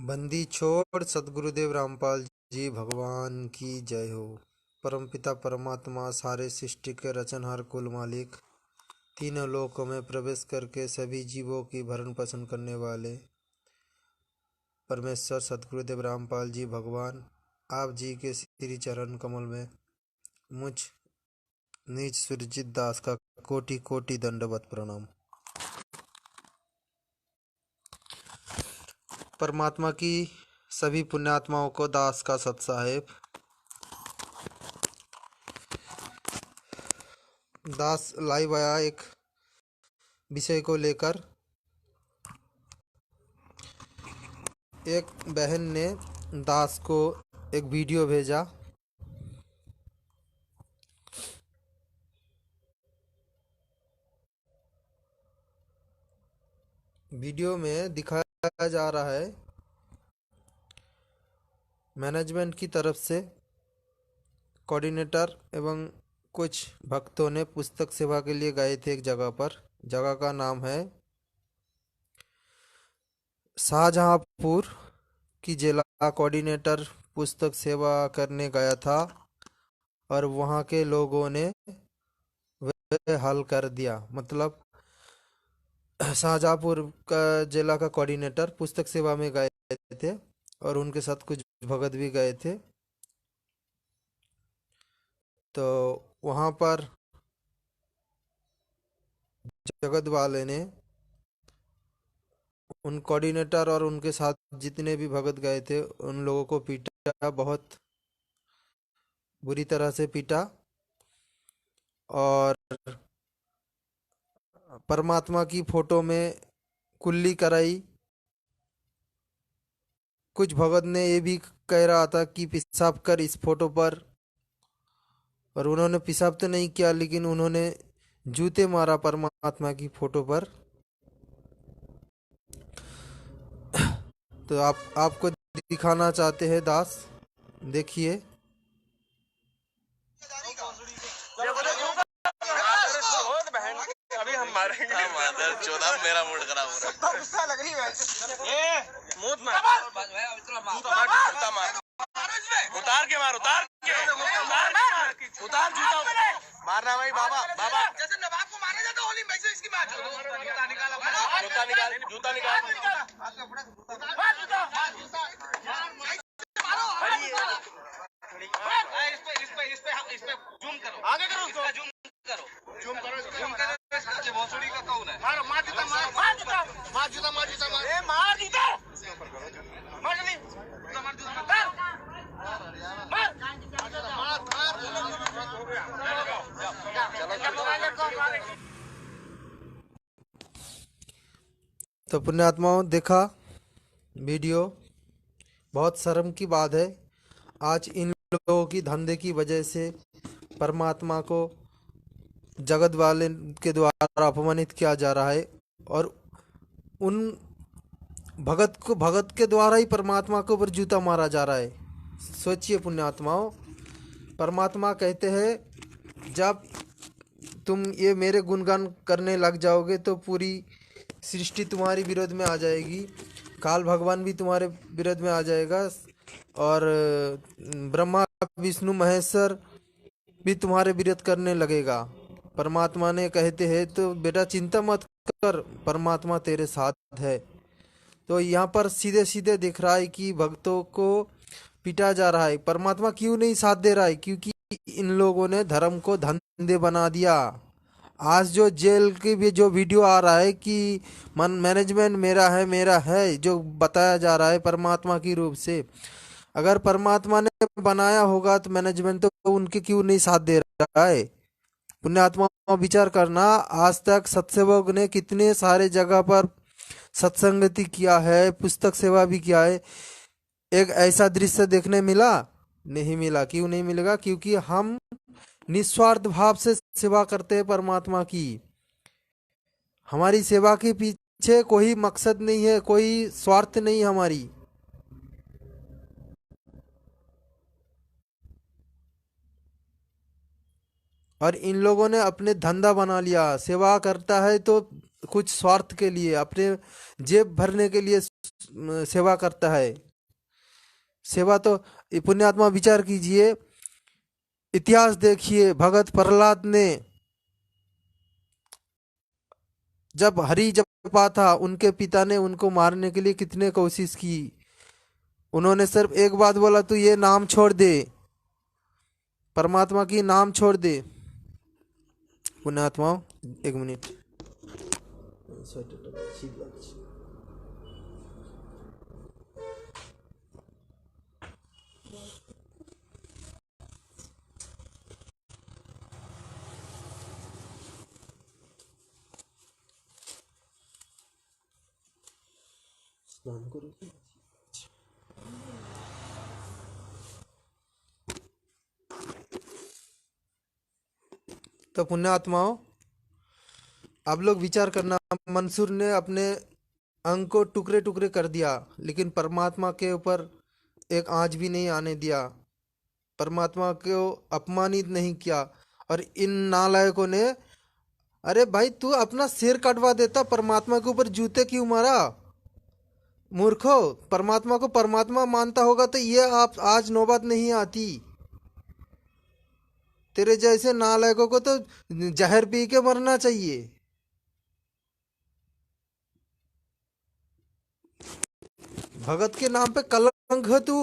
बंदी छोड़ सद्गुरुदेव रामपाल जी भगवान की जय हो। परमपिता परमात्मा सारे सृष्टि के रचनहार कुल मालिक, तीनों लोकों में प्रवेश करके सभी जीवों की भरण पोषण करने वाले परमेश्वर सद्गुरुदेव रामपाल जी भगवान, आप जी के श्री चरण कमल में मुझ नीच सुरजित दास का कोटि कोटि दंडवत प्रणाम। परमात्मा की सभी पुण्यात्माओं को दास का सत साहेब। दास लाइव आया एक विषय को लेकर। एक बहन ने दास को एक वीडियो भेजा। वीडियो में दिखाया जा रहा है मैनेजमेंट की तरफ से कोऑर्डिनेटर एवं कुछ भक्तों ने पुस्तक सेवा के लिए गए थे एक जगह पर। जगह का नाम है शाहजहांपुर की जिला कोऑर्डिनेटर पुस्तक सेवा करने गया था और वहाँ के लोगों ने वह हल कर दिया। मतलब शाहजहांपुर का जिला का कोऑर्डिनेटर पुस्तक सेवा में गए थे और उनके साथ कुछ भगत भी गए थे। तो वहाँ पर जगत वाले ने उन कोऑर्डिनेटर और उनके साथ जितने भी भगत गए थे उन लोगों को पीटा, बहुत बुरी तरह से पीटा और परमात्मा की फोटो में कुल्ली कराई। कुछ भगत ने ये भी कह रहा था कि पेशाब कर इस फोटो पर, और उन्होंने पेशाब तो नहीं किया लेकिन उन्होंने जूते मारा परमात्मा की फोटो पर। तो आपको दिखाना चाहते हैं दास, देखिए। अभी हम मारेंगे। मादर चौदह मेरा मूड खराब हो रहा है। गुस्सा लग रही है। ये मूत मार। जूता मार। उतार के मार, उतार के। उतार जूता। मारना भाई बाबा, बाबा। जैसे नवाब को मारा जाता होली में वैसे इसकी मार। जूता निकाल, जूता निकाल, जूता निकाल। इस पे जूम करो, आगे करो, जूम करो, जूम करो, जूम करो। भोसड़ी का कौन है? मार, मार जूता, मार, मार जूता, मार जूता, मार जूता, मार, ए मार जूता, मार जल्दी, मार जूता, मार, मार, मार। तो पुण्यात्माओं, देखा वीडियो। बहुत शर्म की बात है, आज इन लोगों की धंधे की वजह से परमात्मा को जगत वाले के द्वारा अपमानित किया जा रहा है और उन भगत के द्वारा ही परमात्मा के ऊपर जूता मारा जा रहा है। सोचिए पुण्यात्माओं, परमात्मा कहते हैं जब तुम ये मेरे गुणगान करने लग जाओगे तो पूरी सृष्टि तुम्हारी विरोध में आ जाएगी, काल भगवान भी तुम्हारे विरोध में आ जाएगा और ब्रह्मा विष्णु महेश्वर भी तुम्हारे विरोध करने लगेगा। परमात्मा ने कहते हैं तो बेटा चिंता मत कर, परमात्मा तेरे साथ है। तो यहाँ पर सीधे सीधे दिख रहा है कि भक्तों को पीटा जा रहा है। परमात्मा क्यों नहीं साथ दे रहा है? क्योंकि इन लोगों ने धर्म को धंधे बना दिया। आज जो जेल की भी जो वीडियो आ रहा है कि मैनेजमेंट मेरा है, जो बताया जा रहा है परमात्मा की रूप से, अगर परमात्मा ने बनाया होगा तो मैनेजमेंट तो उनके क्यों नहीं साथ दे रहा है? पुण्यात्मा विचार करना, आज तक सत्सेवक ने कितने सारे जगह पर सत्संगति किया है, पुस्तक सेवा भी किया है। एक ऐसा दृश्य देखने मिला? नहीं मिला। क्यों नहीं मिलेगा? क्योंकि हम निस्वार्थ भाव से सेवा करते हैं परमात्मा की। हमारी सेवा के पीछे कोई मकसद नहीं है, कोई स्वार्थ नहीं हमारी। और इन लोगों ने अपने धंधा बना लिया। सेवा करता है तो कुछ स्वार्थ के लिए, अपने जेब भरने के लिए सेवा करता है। सेवा तो ये पुण्यात्मा विचार कीजिए, इतिहास देखिए, भगत प्रहलाद ने जब हरि जपा था, उनके पिता ने उनको मारने के लिए कितने कोशिश की। उन्होंने सिर्फ एक बात बोला, तू ये नाम छोड़ दे, परमात्मा की नाम छोड़ दे। पुण्यात्माओं, एक मिनट। तो पुण्यात्माओं, आप लोग विचार करना, मंसूर ने अपने अंग को टुकड़े टुकड़े कर दिया, लेकिन परमात्मा के ऊपर एक आंच भी नहीं आने दिया, परमात्मा को अपमानित नहीं किया। और इन नालायकों ने, अरे भाई तू अपना सिर कटवा देता, परमात्मा के ऊपर जूते क्यों मारा? मूर्खो, परमात्मा को परमात्मा मानता होगा तो ये आप आज नौबत नहीं आती। तेरे जैसे नालायकों को तो जहर पी के मरना चाहिए। भगत के नाम पे कलंक है तू।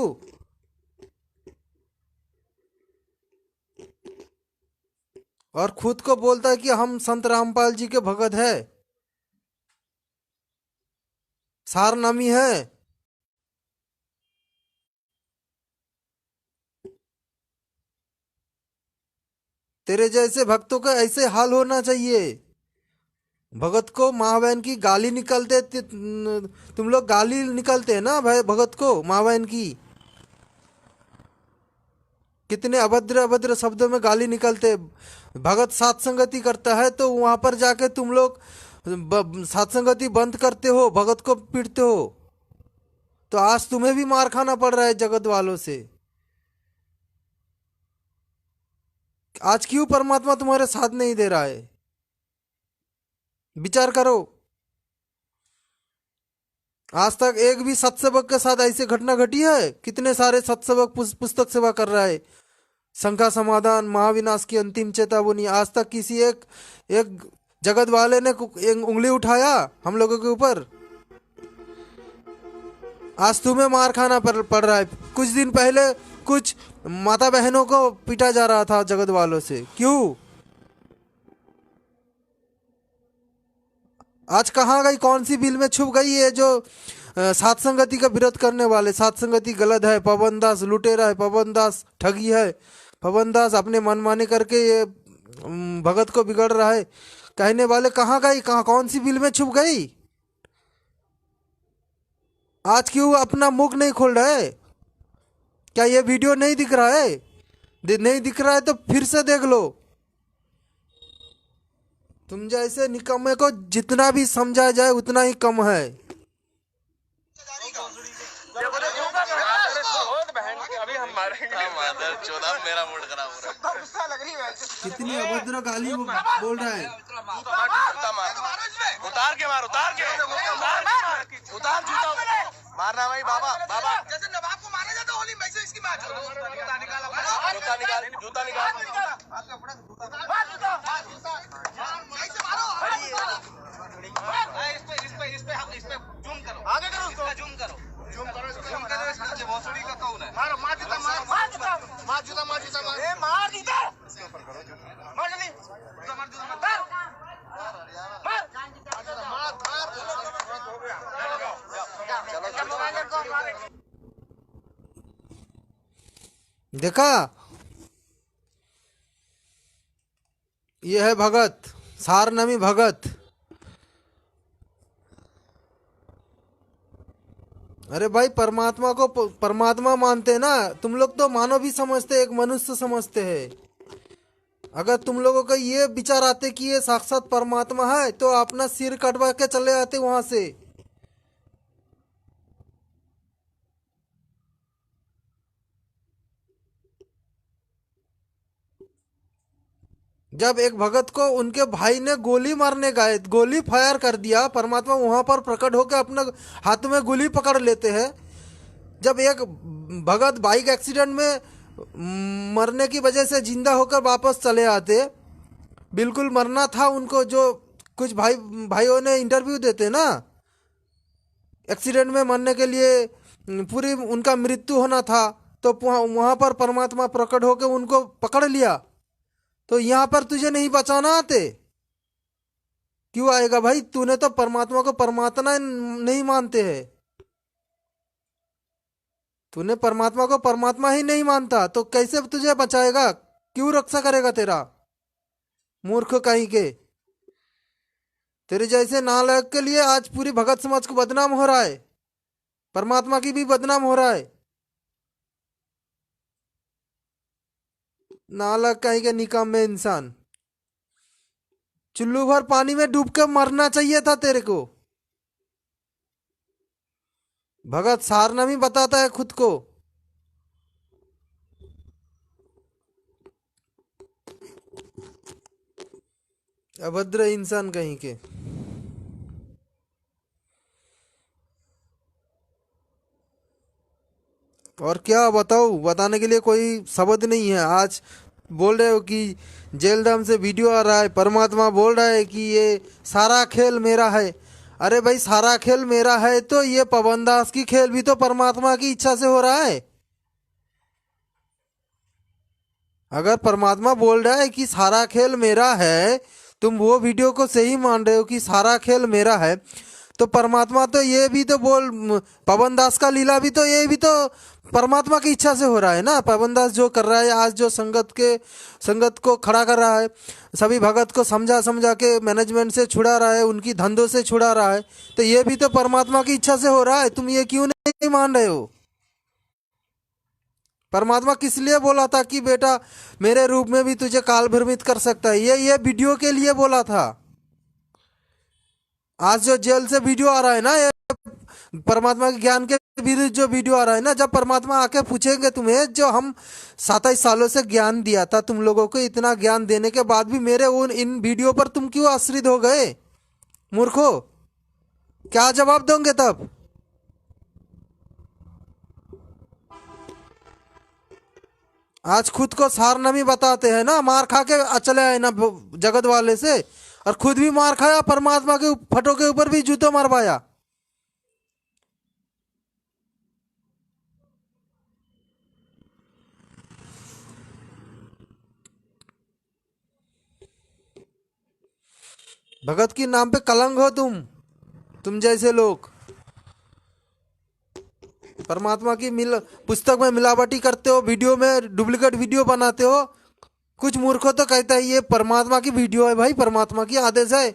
और खुद को बोलता है कि हम संत रामपाल जी के भगत है, सारनामी है। तेरे जैसे भक्तों का ऐसे हाल होना चाहिए। भगत को माँ बहन की गाली निकलते, तुम लोग गाली निकलते हैं ना भाई भगत को, माँ बहन की। कितने अभद्र अभद्र शब्दों में गाली निकलते। भगत सात्संगति करता है तो वहां पर जाके तुम लोग सात्संगति बंद करते हो, भगत को पीटते हो। तो आज तुम्हें भी मार खाना पड़ रहा है जगत वालों से। आज क्यों परमात्मा तुम्हारे साथ नहीं दे रहा है? विचार करो। आज तक एक भी सत्सेवक के साथ ऐसी घटना घटी है? कितने सारे सत्सेवक पुस्तक सेवा कर रहा है, शंका समाधान, महाविनाश की अंतिम चेतावनी। आज तक किसी एक एक जगत वाले ने एक उंगली उठाया हम लोगों के ऊपर? आज तुम्हें मार खाना पड़ रहा है। कुछ दिन पहले कुछ माता बहनों को पीटा जा रहा था जगत वालों से, क्यों? आज कहाँ गई, कौन सी बिल में छुप गई है जो सातसंगति का विरोध करने वाले? सातसंगति गलत है, पवन दास लुटेरा है, पवन दास ठगी है, पवन दास अपने मनमाने करके ये भगत को बिगड़ रहा है कहने वाले कहाँ गई? कहाँ, कौन सी बिल में छुप गई? आज क्यों अपना मुख नहीं खोल रहे? क्या ये वीडियो नहीं दिख रहा है? नहीं दिख रहा है तो फिर से देख लो। तुम जैसे निकम्मे को जितना भी समझा जाए उतना ही कम है। अभी हम मारेंगे। मादर चौदह, मेरा मूड खराब हो रहा है। गुस्सा लग रही है। कितनी अभद्र गाली बोल रहा है। उतार के मार, उतार के उतार जूता मारना भाई। बाबा बाबा जैसे नवाब को मारा जाता होली में, वैसे इसकी मैच। जूता निकाल, जूता निकाल, जूता निकाल। इस पे जूम करो, आगे करो, उसको जूम करो, जूम करो, जूम करो। इसके भोसड़ी का कौन है? मारो, मार जूता, मार जूता, मार जूता, मार जूता, मार ए मार जूता, इसके ऊपर करो जूता, मार जल्दी, जूता मार, जूता मार, मार मार मार। चलो देखा, ये है भगत, सारनामी भगत। अरे भाई, परमात्मा को परमात्मा मानते हैं ना तुम लोग, तो मानव ही समझते, एक मनुष्य समझते हैं। अगर तुम लोगों का ये विचार आते कि ये साक्षात परमात्मा है तो अपना सिर कटवा के चले आते वहां से। जब एक भगत को उनके भाई ने गोली मारने गए, गोली फायर कर दिया, परमात्मा वहां पर प्रकट होकर अपने हाथ में गोली पकड़ लेते हैं। जब एक भगत बाइक एक्सीडेंट में मरने की वजह से जिंदा होकर वापस चले आते, बिल्कुल मरना था उनको, जो कुछ भाइयों ने इंटरव्यू देते ना, एक्सीडेंट में मरने के लिए पूरी उनका मृत्यु होना था, तो वहां पर परमात्मा प्रकट होकर उनको पकड़ लिया। तो यहाँ पर तुझे नहीं बचाना आते, क्यों आएगा भाई? तूने तो परमात्मा को परमात्मा नहीं मानते है, तूने परमात्मा को परमात्मा ही नहीं मानता, तो कैसे तुझे बचाएगा? क्यों रक्षा करेगा तेरा? मूर्ख कहीं के। तेरे जैसे नालायक के लिए आज पूरी भगत समाज को बदनाम हो रहा है, परमात्मा की भी बदनाम हो रहा है। नालायक कहीं के निकम्मे इंसान। चुल्लू भर पानी में डूब कर मरना चाहिए था तेरे को। भगत सारनामी बताता है खुद को। अभद्र इंसान कहीं के। और क्या बताओ, बताने के लिए कोई शब्द नहीं है। आज बोल रहे हो कि जेलधाम से वीडियो आ रहा है, परमात्मा बोल रहा है कि ये सारा खेल मेरा है। अरे भाई, सारा खेल मेरा है तो ये पवन दास की खेल भी तो परमात्मा की इच्छा से हो रहा है। अगर परमात्मा बोल रहा है कि सारा खेल मेरा है, तुम वो वीडियो को सही मान रहे हो कि सारा खेल मेरा है, तो परमात्मा तो ये भी तो पवन दास का लीला भी तो ये भी तो परमात्मा की इच्छा से हो रहा है ना। पवन दास जो कर रहा है आज, जो संगत को खड़ा कर रहा है, सभी भगत को समझा समझा के मैनेजमेंट से छुड़ा रहा है, उनकी धंधों से छुड़ा रहा है, तो ये भी तो परमात्मा की इच्छा से हो रहा है। तुम ये क्यों नहीं मान रहे हो? परमात्मा किस लिए बोला था कि बेटा मेरे रूप में भी तुझे काल भ्रमित कर सकता है? ये वीडियो के लिए बोला था। आज जो जेल से वीडियो आ रहा है ना, ये परमात्मा के ज्ञान के विरुद्ध जो वीडियो आ रहा है ना, जब परमात्मा आके पूछेंगे तुम्हें, जो हम 27 सालों से ज्ञान दिया था तुम लोगों को, इतना ज्ञान देने के बाद भी मेरे इन वीडियो पर तुम क्यों आश्रित हो गए? मूर्खो, क्या जवाब दोगे तब? आज खुद को सारनामी बताते हैं ना, मार खा के चले आए ना जगत वाले से, और खुद भी मार खाया, परमात्मा के फटों के ऊपर भी जूते मरवाया। भगत के नाम पे कलंक हो तुम जैसे लोग। परमात्मा की पुस्तक में मिलावटी करते हो, वीडियो में डुप्लीकेट वीडियो बनाते हो। कुछ मूर्खों तो कहता है ये परमात्मा की वीडियो है। भाई, परमात्मा की आदेश है।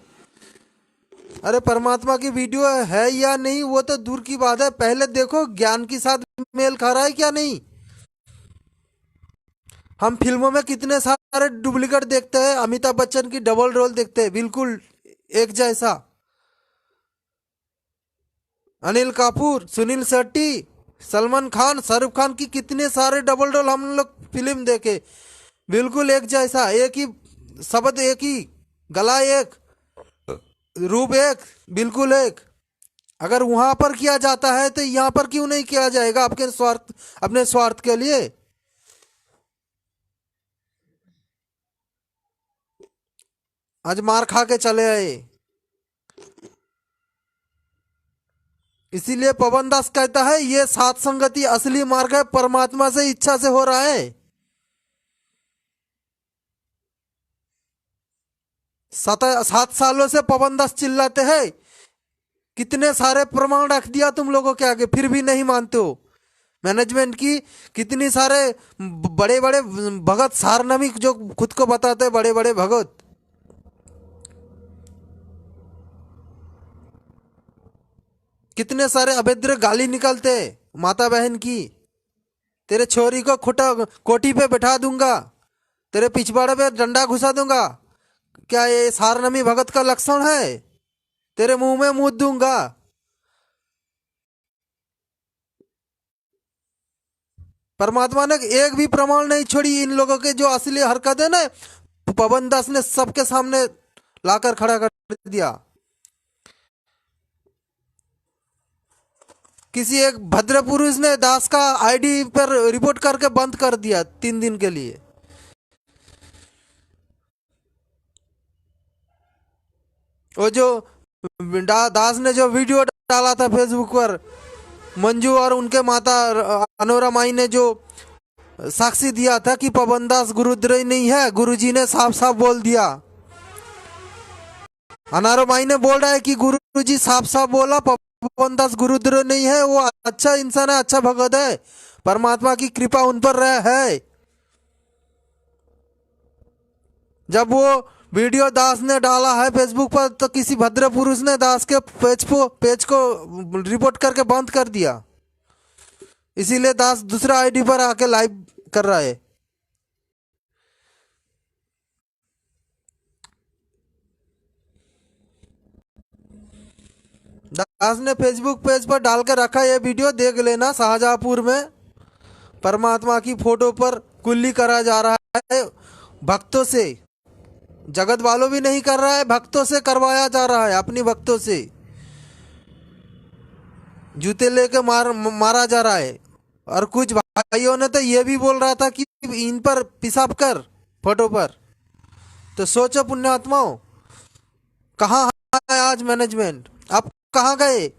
अरे परमात्मा की वीडियो है या नहीं वो तो दूर की बात है, पहले देखो ज्ञान के साथ मेल खा रहा है क्या नहीं। हम फिल्मों में कितने सारे डुप्लीकेट देखते हैं, अमिताभ बच्चन की डबल रोल देखते हैं, बिल्कुल एक जैसा। अनिल कपूर, सुनील शेट्टी, सलमान खान, शाहरुख खान की कितने सारे डबल रोल हम लोग फिल्म देखे, बिल्कुल एक जैसा, एक ही शब्द, एक ही गला, एक रूप, एक बिल्कुल एक। अगर वहां पर किया जाता है तो यहाँ पर क्यों नहीं किया जाएगा? अपने स्वार्थ के लिए। आज मार खा के चले आए। इसीलिए पवन दास कहता है ये सात संगति असली मार्ग है, परमात्मा से इच्छा से हो रहा है। 7 सालों से पवन दास चिल्लाते हैं, कितने सारे प्रमाण रख दिया तुम लोगों के आगे, फिर भी नहीं मानते हो। मैनेजमेंट की कितनी सारे बड़े बड़े भगत, सारनामी जो खुद को बताते हैं बड़े बड़े भगत, कितने सारे अभद्र गाली निकलते माता बहन की। तेरे छोरी को खुटा कोठी पे बैठा दूंगा, तेरे पिछवाड़े पे डंडा घुसा दूंगा। क्या ये सारनामी भगत का लक्षण है? तेरे मुंह में मूत दूंगा। परमात्मा ने एक भी प्रमाण नहीं छोड़ी इन लोगों के जो असली हरकत है ना, पवन दास ने सबके सामने लाकर खड़ा कर दिया। किसी एक भद्र पुरुष ने दास का आईडी पर रिपोर्ट करके बंद कर दिया 3 दिन के लिए। वो जो दास ने जो वीडियो डाला था फेसबुक पर, मंजू और उनके माता अनोरा माई ने जो साक्षी दिया था कि पवन दास गुरुद्रोही नहीं है, गुरुजी ने साफ साफ बोल दिया। अनारो माई ने बोल रहा है कि गुरुजी साफ साफ बोला पवन दास गुरुद्रोही नहीं है, वो अच्छा इंसान है, अच्छा भगत है, परमात्मा की कृपा उन पर है। जब वो वीडियो दास ने डाला है फेसबुक पर तो किसी भद्र पुरुष ने दास के पेज को रिपोर्ट करके बंद कर दिया। इसीलिए दास दूसरा आईडी पर आके लाइव कर रहा है। दास ने फेसबुक पेज पर डाल के रखा, ये वीडियो देख लेना। शाहजहांपुर में परमात्मा की फोटो पर कुल्ली करा जा रहा है भक्तों से। जगत वालों भी नहीं कर रहा है, भक्तों से करवाया जा रहा है। अपनी भक्तों से जूते लेके मारा जा रहा है। और कुछ भाइयों ने तो ये भी बोल रहा था कि इन पर पेशाब कर फोटो पर। तो सोचो पुण्यात्माओं, कहाँ है आज मैनेजमेंट? आप कहाँ गए?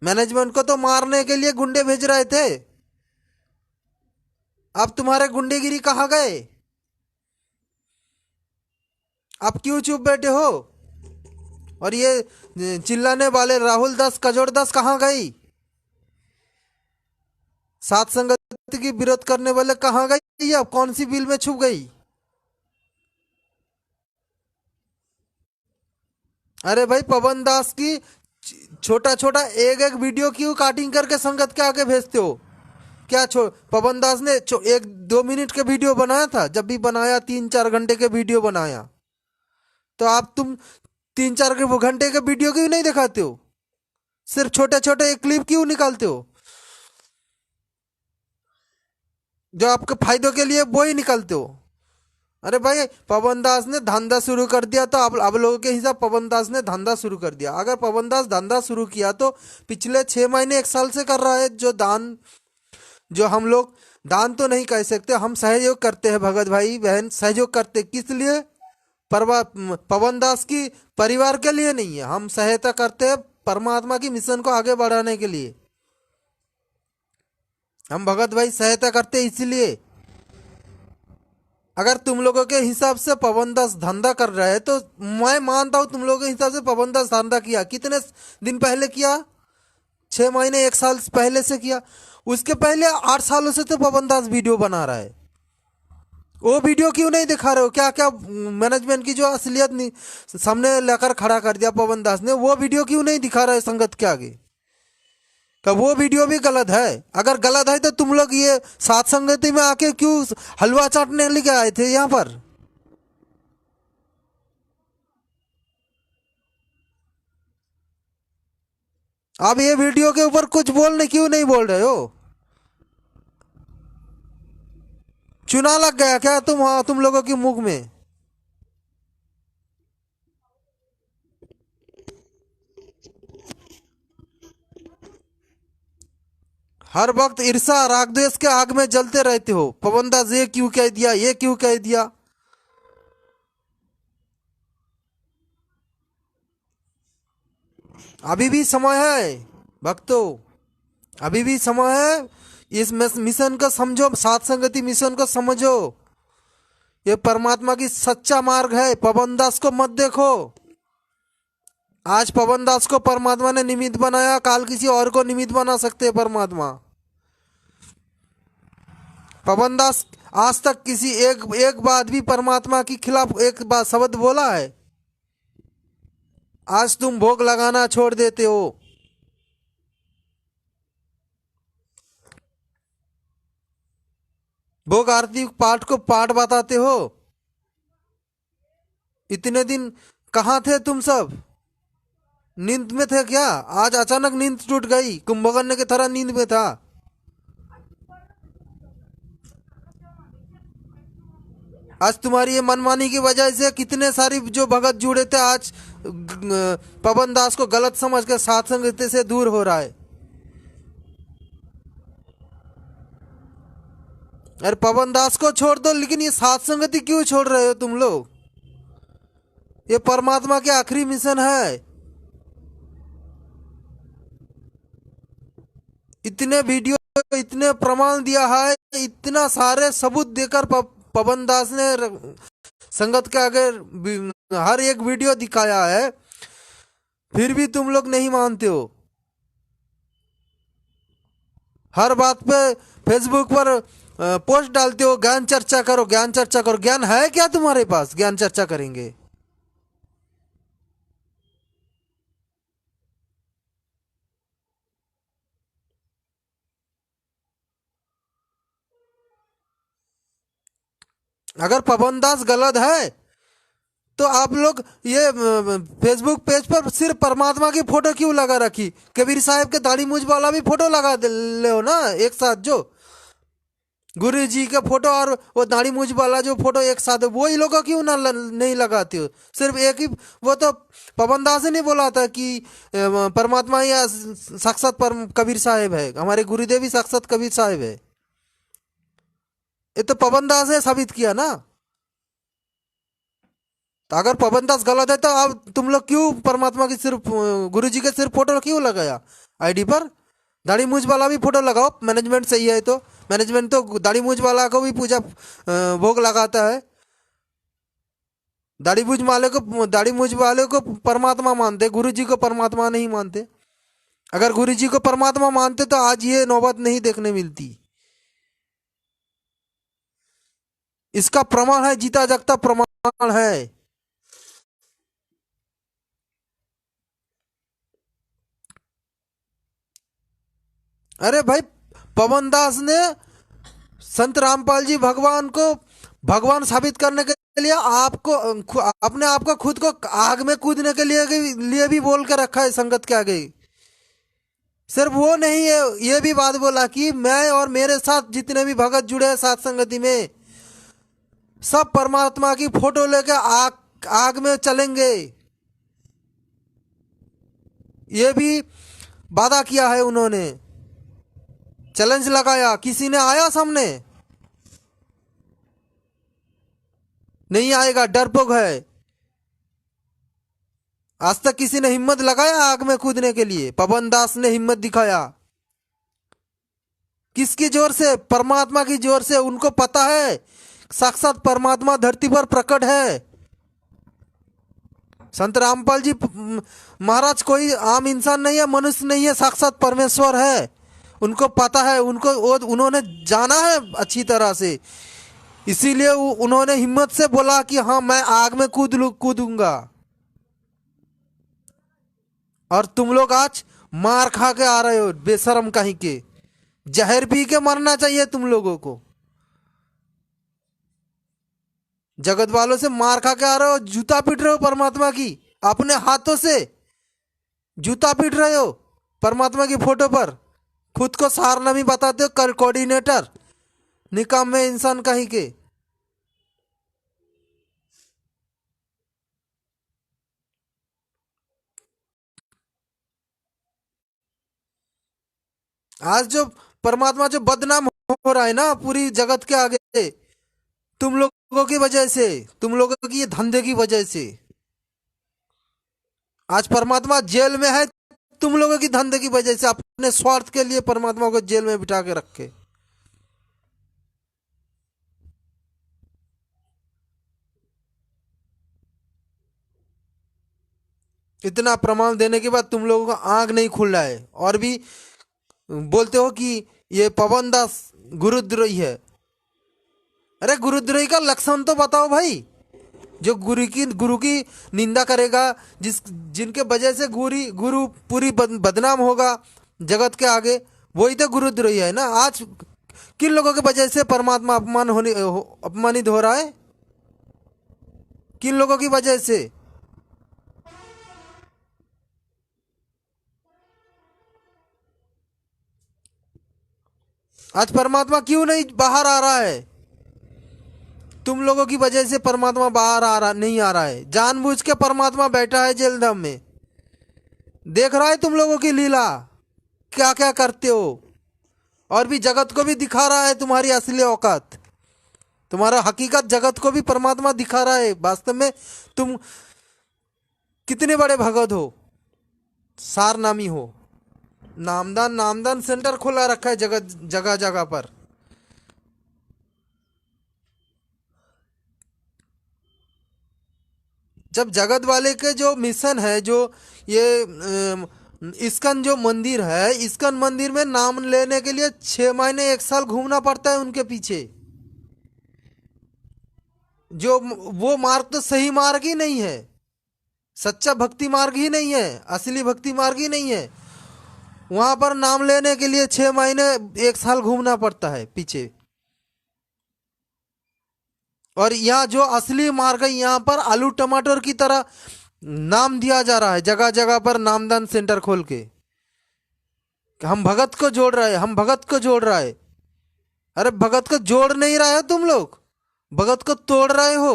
मैनेजमेंट को तो मारने के लिए गुंडे भेज रहे थे, अब तुम्हारे गुंडेगिरी कहाँ गए? आप क्यों चुप बैठे हो? और ये चिल्लाने वाले राहुल दास कजोड़ दास कहाँ गई? सात संगति की विरोध करने वाले कहाँ गई? अब कौन सी बिल में छुप गई? अरे भाई, पवन दास की छोटा छोटा एक एक वीडियो क्यों काटिंग करके संगत के आगे भेजते हो? क्या पवन दास ने 1-2 मिनट के वीडियो बनाया था? जब भी बनाया 3-4 घंटे के वीडियो बनाया, तो आप तुम 3-4 घंटे के वीडियो क्यों नहीं दिखाते हो? सिर्फ छोटे छोटे एक क्लिप क्यों निकालते हो? जो आपके फायदों के लिए वो ही निकालते हो। अरे भाई, पवन दास ने धंधा शुरू कर दिया, तो अब लोगों के हिसाब पवन दास ने धंधा शुरू कर दिया। अगर पवन दास धंधा शुरू किया तो पिछले 6 महीने 1 साल से कर रहा है। जो हम लोग दान तो नहीं कह सकते, हम सहयोग करते हैं भगत भाई बहन, सहयोग करते। किस लिए? पवन दास की परिवार के लिए नहीं है, हम सहायता करते हैं परमात्मा की मिशन को आगे बढ़ाने के लिए। हम भगत भाई सहायता करते इसलिए। अगर तुम लोगों के हिसाब से पवन दास धंधा कर रहा है तो मैं मानता हूं तुम लोगों के हिसाब से पवन दास धंधा किया। कितने दिन पहले किया? 6 महीने 1 साल पहले से किया। उसके पहले 8 सालों से तो पवन दास वीडियो बना रहा है। वो वीडियो क्यों नहीं दिखा रहे हो? क्या क्या मैनेजमेंट की जो असलियत सामने लेकर खड़ा कर दिया पवन दास ने, वो वीडियो क्यों नहीं दिखा रहे संगत के आगे? तो वो वीडियो भी गलत है। अगर गलत है तो तुम लोग ये सात संगति में आके क्यों हलवा चाटने लेके आए थे यहाँ पर? आप ये वीडियो के ऊपर कुछ बोलने क्यों नहीं बोल रहे हो? चुना लग गया क्या तुम लोगों की मुख में? हर वक्त ईर्षा राग द्वेष के आग में जलते रहते हो। पवन दास ये क्यों कह दिया, ये क्यों कह दिया? अभी भी समय है भक्तों, अभी भी समय है। इस मिशन को समझो, सात संगति मिशन को समझो। ये परमात्मा की सच्चा मार्ग है। पवन दास को मत देखो। आज पवन दास को परमात्मा ने निमित्त बनाया, काल किसी और को निमित्त बना सकते हैं परमात्मा। पवन दास आज तक किसी एक बात भी परमात्मा के खिलाफ एक बात शब्द बोला है? आज तुम भोग लगाना छोड़ देते हो। भोग आरती पाठ को पाठ बताते हो। इतने दिन कहाँ थे तुम सब? नींद में थे क्या? आज अचानक नींद टूट गई, कुंभकर्ण की तरह नींद में था। आज तुम्हारी ये मनमानी की वजह से कितने सारी जो भगत जुड़े थे आज पवन दास को गलत समझ कर साथ संगत से दूर हो रहा है। अरे पवन दास को छोड़ दो, लेकिन ये साथ संगति क्यों छोड़ रहे हो तुम लोग? ये परमात्मा के आखिरी मिशन है। इतने वीडियो, इतने प्रमाण दिया है, इतना सारे सबूत देकर पवन दास ने संगत के आगे हर एक वीडियो दिखाया है, फिर भी तुम लोग नहीं मानते हो। हर बात पे फेसबुक पर पोस्ट डालते हो, ज्ञान चर्चा करो, ज्ञान चर्चा करो। ज्ञान है क्या तुम्हारे पास? ज्ञान चर्चा करेंगे? अगर पवन दास गलत है तो आप लोग ये फेसबुक पेज पर सिर्फ परमात्मा की फोटो क्यों लगा रखी? कबीर साहब के दाढ़ी मूंछ वाला भी फोटो लगा ले हो ना एक साथ। जो गुरु जी का फोटो और वो दाढ़ी मूंछ वाला जो फोटो एक साथ है, वही लोगों क्यों ना नहीं लगाते हो? सिर्फ एक ही, वो तो पवन दास ने बोला था कि परमात्मा या साक्षात कबीर साहब है, हमारे गुरुदेव ही साक्षात कबीर साहब है। ये तो पवन दास ने साबित किया ना। तो अगर पवन दास गलत है तो अब तुम लोग क्यों परमात्मा की सिर्फ गुरु जी के सिर्फ फोटो क्यों लगाया आईडी पर? दाढ़ी मूंछ वाला भी फोटो लगाओ, मैनेजमेंट सही है तो। मैनेजमेंट तो दाढ़ी मूंछ वाला को भी पूजा भोग लगाता है। दाढ़ी मूंछ वाले को परमात्मा मानते, गुरु जी को परमात्मा नहीं मानते। अगर गुरु जी को परमात्मा मानते तो आज ये नौबत नहीं देखने मिलती। इसका प्रमाण है, जीता जागता प्रमाण है। अरे भाई, पवन दास ने संत रामपाल जी भगवान को भगवान साबित करने के लिए आपको अपने आप को खुद को आग में कूदने के लिए भी बोल कर रखा है संगत के आगे। सिर्फ वो नहीं है, ये भी बात बोला कि मैं और मेरे साथ जितने भी भगत जुड़े हैं साथ संगति में, सब परमात्मा की फोटो लेकर आग में चलेंगे। ये भी वादा किया है उन्होंने, चैलेंज लगाया। किसी ने आया सामने? नहीं आएगा, डरपोक है। आज तक किसी ने हिम्मत लगाया आग में कूदने के लिए? पवन दास ने हिम्मत दिखाया। किसकी जोर से? परमात्मा की जोर से। उनको पता है साक्षात परमात्मा धरती पर प्रकट है। संत रामपाल जी महाराज कोई आम इंसान नहीं है, मनुष्य नहीं है, साक्षात परमेश्वर है। उनको पता है, उन्होंने जाना है अच्छी तरह से, इसीलिए उन्होंने हिम्मत से बोला कि हाँ मैं आग में कूदूंगा। और तुम लोग आज मार खा के आ रहे हो, बेशरम कहीं के। जहर पी के मरना चाहिए तुम लोगों को। जगत वालों से मार खा के आ रहे हो, जूता पीट रहे हो परमात्मा की, अपने हाथों से जूता पीट रहे हो परमात्मा की फोटो पर। खुद को सारनामी बताते हो, कर कोऑर्डिनेटर, निकाम्मे इंसान कहीं के। आज जो परमात्मा जो बदनाम हो रहा है ना पूरी जगत के आगे, तुम लोगों की वजह से, तुम लोगों की ये धंधे की वजह से। आज परमात्मा जेल में है तुम लोगों की धंधे की वजह से। अपने स्वार्थ के लिए परमात्मा को जेल में बिठा के रखे। इतना प्रमाण देने के बाद तुम लोगों का आंख नहीं खुल रहा है, और भी बोलते हो कि ये पवन दास गुरुद्रोही है। अरे गुरुद्रोही का लक्षण तो बताओ भाई। जो गुरु की निंदा करेगा, जिनके वजह से गुरु पूरी बदनाम होगा जगत के आगे, वही तो गुरुद्रोही है ना। आज किन लोगों की वजह से परमात्मा अपमानित हो रहा है? किन लोगों की वजह से? आज परमात्मा क्यों नहीं बाहर आ रहा है? तुम लोगों की वजह से परमात्मा बाहर आ रहा नहीं आ रहा है। जानबूझ के परमात्मा बैठा है जेल धाम में, देख रहा है तुम लोगों की लीला, क्या क्या करते हो। और भी जगत को भी दिखा रहा है तुम्हारी असली औकात, तुम्हारा हकीकत जगत को भी परमात्मा दिखा रहा है। वास्तव में तुम कितने बड़े भगत हो, सारनामी हो। नामदान नामदान सेंटर खुला रखा है जगह जगह जगह पर। जब जगत वाले के जो मिशन है, जो ये इस्कन जो मंदिर है, इस्कन मंदिर में नाम लेने के लिए 6 महीने 1 साल घूमना पड़ता है उनके पीछे। जो वो मार्ग तो सही मार्ग ही नहीं है, सच्चा भक्ति मार्ग ही नहीं है, असली भक्ति मार्ग ही नहीं है। वहां पर नाम लेने के लिए 6 महीने 1 साल घूमना पड़ता है पीछे। और यहाँ जो असली मार्ग है, यहाँ पर आलू टमाटर की तरह नाम दिया जा रहा है जगह जगह पर, नामदान सेंटर खोल के। हम भगत को जोड़ रहे हैं, हम भगत को जोड़ रहा है। अरे भगत को जोड़ नहीं रहे हो तुम लोग, भगत को तोड़ रहे हो,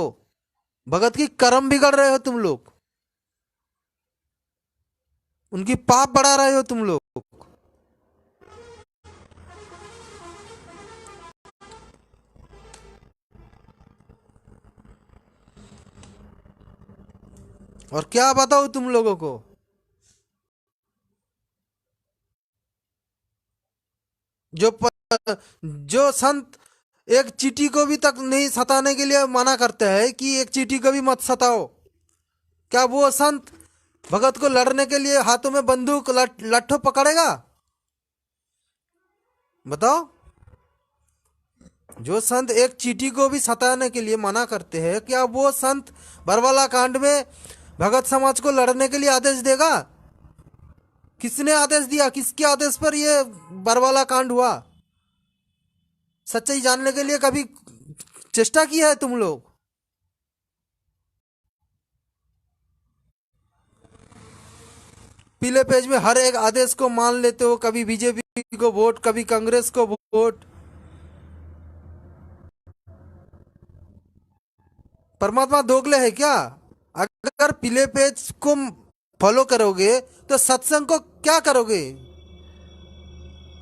भगत की कर्म बिगड़ रहे हो तुम लोग, उनकी पाप बढ़ा रहे हो तुम लोग। और क्या बताओ तुम लोगों को, जो जो संत एक चींटी को भी तक नहीं सताने के लिए मना करते हैं कि एक चींटी को भी मत सताओ, क्या वो संत भगत को लड़ने के लिए हाथों में बंदूक लट्ठो पकड़ेगा? बताओ। जो संत एक चींटी को भी सताने के लिए मना करते हैं, क्या वो संत बरवाला कांड में भगत समाज को लड़ने के लिए आदेश देगा? किसने आदेश दिया, किसके आदेश पर ये बरवाला कांड हुआ? सच्चाई जानने के लिए कभी चेष्टा की है तुम लोग? पीले पेज में हर एक आदेश को मान लेते हो, कभी बीजेपी को वोट, कभी कांग्रेस को वोट। परमात्मा दोगले है क्या? अगर पीले पेज को फॉलो करोगे तो सत्संग को क्या करोगे?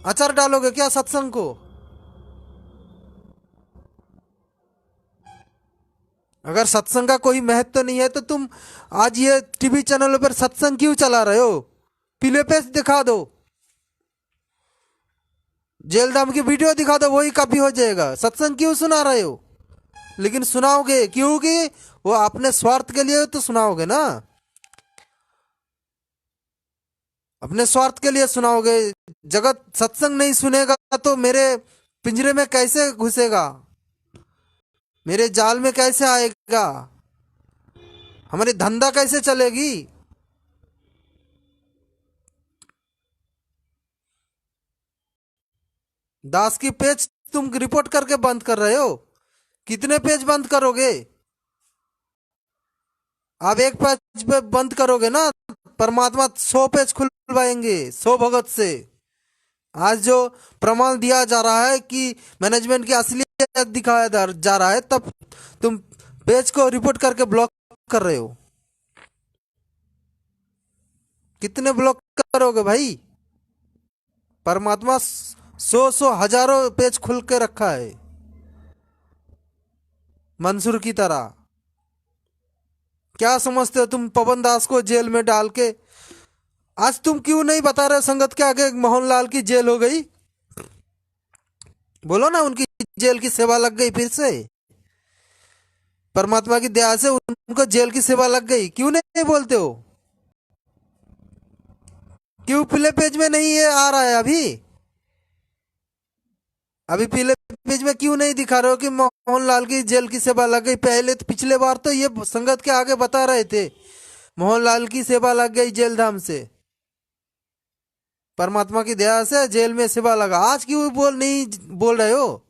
अचार डालोगे क्या सत्संग को? अगर सत्संग का कोई महत्व नहीं है तो तुम आज ये टीवी चैनलों पर सत्संग क्यों चला रहे हो? पीले पेज दिखा दो, जेलधाम की वीडियो दिखा दो, वही काफी हो जाएगा। सत्संग क्यों सुना रहे हो? लेकिन सुनाओगे क्योंकि वो अपने स्वार्थ के लिए तो सुनाओगे ना, अपने स्वार्थ के लिए सुनाओगे। जगत सत्संग नहीं सुनेगा तो मेरे पिंजरे में कैसे घुसेगा, मेरे जाल में कैसे आएगा, हमारी धंधा कैसे चलेगी? दास की पेज तुम रिपोर्ट करके बंद कर रहे हो, कितने पेज बंद करोगे? आप एक पेज पे बंद करोगे ना, परमात्मा 100 पेज खुलवाएंगे 100 भगत से। आज जो प्रमाण दिया जा रहा है कि मैनेजमेंट की असलियत दिखाया जा रहा है, तब तुम पेज को रिपोर्ट करके ब्लॉक कर रहे हो। कितने ब्लॉक करोगे भाई? परमात्मा 100 हजारों पेज खुल के रखा है मंसूर की तरह। क्या समझते हो तुम पवन दास को जेल में डाल के? आज तुम क्यों नहीं बता रहे संगत के आगे मोहनलाल की जेल हो गई? बोलो ना, उनकी जेल की सेवा लग गई फिर से, परमात्मा की दया से उनको जेल की सेवा लग गई। क्यों नहीं बोलते हो? क्यों पीले पेज में नहीं ये आ रहा है? अभी पीले पेज में क्यों नहीं दिखा रहे हो कि मोहनलाल की जेल की सेवा लग गई? पहले तो पिछले बार तो ये संगत के आगे बता रहे थे मोहनलाल की सेवा लग गई जेल धाम से, परमात्मा की दया से जेल में सेवा लगा। आज क्यों नहीं बोल रहे हो?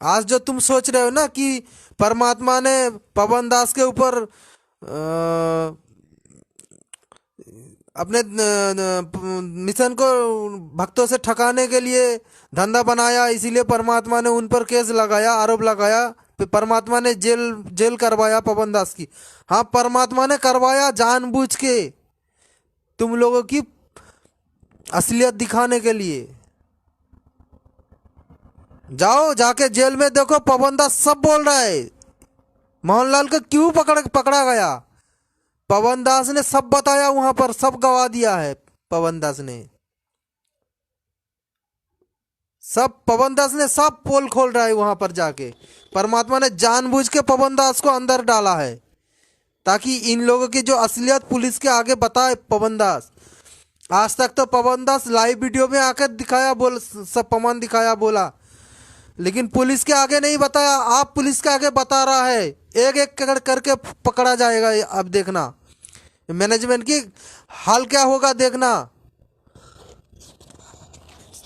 आज जो तुम सोच रहे हो ना कि परमात्मा ने पवन दास के ऊपर अपने मिशन को भक्तों से ठकाने के लिए धंधा बनाया, इसीलिए परमात्मा ने उन पर केस लगाया, आरोप लगाया। परमात्मा ने जेल करवाया पवन दास की। हाँ, परमात्मा ने करवाया जानबूझ के, तुम लोगों की असलियत दिखाने के लिए। जाओ जाके जेल में देखो, पवन दास सब बोल रहा है। मोहनलाल को क्यों पकड़ा गया, पवन दास ने सब बताया, वहां पर सब गवा दिया है पवन दास ने। पवन दास ने सब पोल खोल रहा है वहां पर जाके। परमात्मा ने जानबूझ के पवन दास को अंदर डाला है ताकि इन लोगों की जो असलियत पुलिस के आगे बताए पवन दास। आज तक तो पवन दास लाइव वीडियो में आकर दिखाया, सब प्रमाण दिखाया, बोला, लेकिन पुलिस के आगे नहीं बताया। आप पुलिस के आगे बता रहा है, एक एक करके पकड़ा जाएगा। अब देखना मैनेजमेंट की हाल क्या होगा, देखना।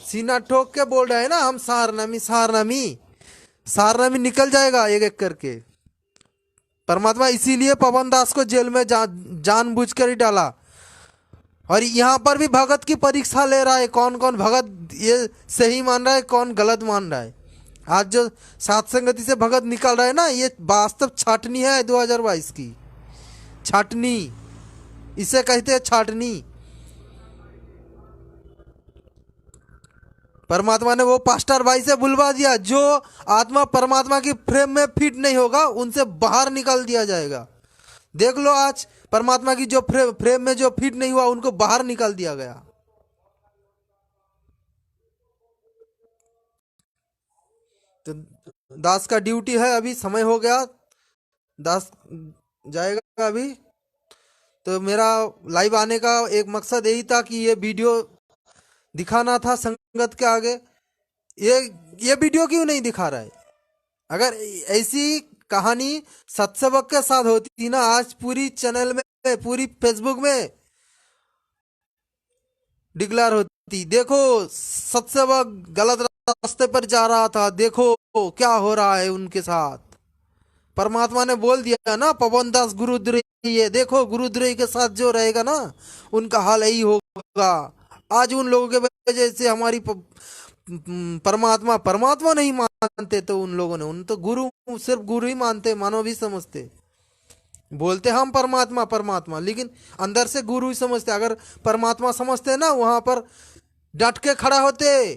सीना ठोक के बोल रहे हैं ना, हम सारनामी निकल जाएगा एक एक करके। परमात्मा इसीलिए पवन दास को जेल में जानबूझ कर ही डाला। और यहाँ पर भी भगत की परीक्षा ले रहा है, कौन कौन भगत ये सही मान रहा है, कौन गलत मान रहा है। आज जो सात संगति से भगत निकल रहा है ना, ये वास्तव छाटनी है 2022 की। छाटनी इसे कहते हैं, छाटनी। परमात्मा ने वो पास्टर भाई से बुलवा दिया, जो आत्मा परमात्मा की फ्रेम में फिट नहीं होगा उनसे बाहर निकाल दिया जाएगा। देख लो, आज परमात्मा की जो फ्रेम में जो फिट नहीं हुआ उनको बाहर निकाल दिया गया। तो दास का ड्यूटी है, अभी समय हो गया, दास जाएगा अभी। तो मेरा लाइव आने का एक मकसद यही था कि ये वीडियो दिखाना था संगत के आगे। ये वीडियो क्यों नहीं दिखा रहा है? अगर ऐसी कहानी सत्सेवक के साथ होती ना, आज पूरी चैनल में, पूरी फेसबुक में डिक्लेयर होती, देखो सत्सेवक गलत रास्ते पर जा रहा था, देखो क्या हो रहा है उनके साथ। परमात्मा ने बोल दिया ना, पवन दास गुरुद्रोही है, देखो गुरुद्रोही के साथ जो रहेगा ना उनका हाल यही होगा। आज उन लोगों के वजह से हमारी परमात्मा नहीं मानते, तो उन लोगों ने, उन तो गुरु, सिर्फ गुरु ही मानते, मानव भी समझते। बोलते हम परमात्मा, लेकिन अंदर से गुरु ही समझते। अगर परमात्मा समझते ना, वहां पर डट के खड़ा होते,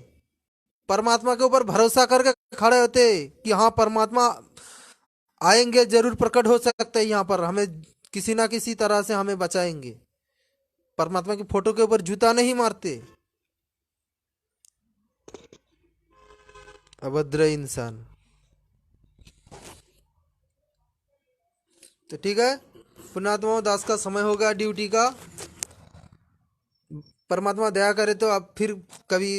परमात्मा के ऊपर भरोसा करके खड़े होते कि हाँ परमात्मा आएंगे, जरूर प्रकट हो सकते हैं यहाँ पर, हमें किसी ना किसी तरह से हमें बचाएंगे। परमात्मा की फोटो के ऊपर जूता नहीं मारते अभद्र इंसान। तो ठीक है, पुण्यात्मा दास का समय हो गया ड्यूटी का। परमात्मा दया करे तो अब फिर कभी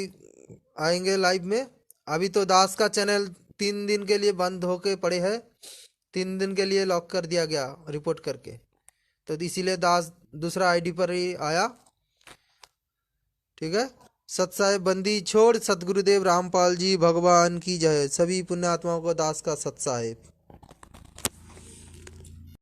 आएंगे लाइव में। अभी तो दास का चैनल 3 दिन के लिए बंद होके पड़े है, 3 दिन के लिए लॉक कर दिया गया रिपोर्ट करके। तो इसीलिए दास दूसरा आईडी पर ही आया। ठीक है, सत्साहेब बंदी छोड़, सतगुरुदेव रामपाल जी भगवान की जय। सभी पुण्यात्माओं को दास का सत्साहेब।